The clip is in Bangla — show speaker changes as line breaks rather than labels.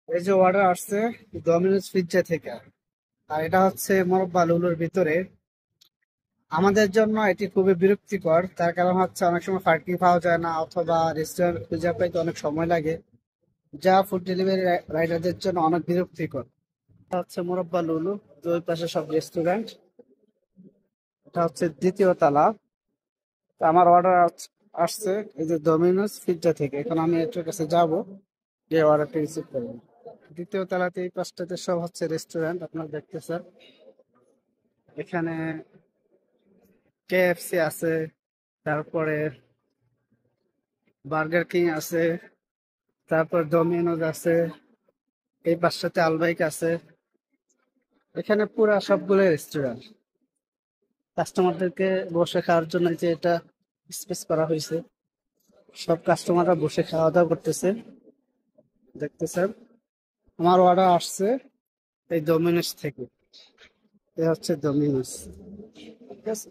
এই যে অর্ডার আসছে ডমিনোজ পিৎজা থেকে। আর এটা হচ্ছে মোরব্বা লুলুর ভিতরে। আমাদের জন্য এটি খুবই বিরক্তিকর, তার কারণ হচ্ছে অনেক সময় পার্কিং পাওয়া যায় না, অথবা রেস্টুরেন্ট খুঁজে পাইতে অনেক সময় লাগে, যা ফুড ডেলিভারি রাইডারদের জন্য অনেক বিরক্তিকর। এটা হচ্ছে মোরব্বা লুলু, দুই পাশে সব রেস্টুরেন্ট। এটা হচ্ছে দ্বিতীয় তলা। তো আমার অর্ডার আসছে এই যে ডমিনোজ পিৎজা থেকে। এখন আমি এটার কাছে যাব, যে অর্ডারটা রিসিভ করবো। দ্বিতীয় তলাতে এই পাশটাতে সব হচ্ছে রেস্টুরেন্ট, আপনারা দেখতেছেন। এখানে কেএফসি আছে, তারপরে বার্গার কিং আছে, তারপর ডমিনোজ আছে, এই পাশটাতে আলবাইক আছে। এখানে পুরা সবগুলো রেস্টুরেন্ট। কাস্টমারদেরকে বসে খাওয়ার জন্য যে এটা স্পেস করা হয়েছে, সব কাস্টমাররা বসে খাওয়া দাওয়া করতেছে, দেখতেছেন। আমার অর্ডার আসছে এই ডমিনোস থেকে। এ হচ্ছে ডমিনোস, ঠিক আছে।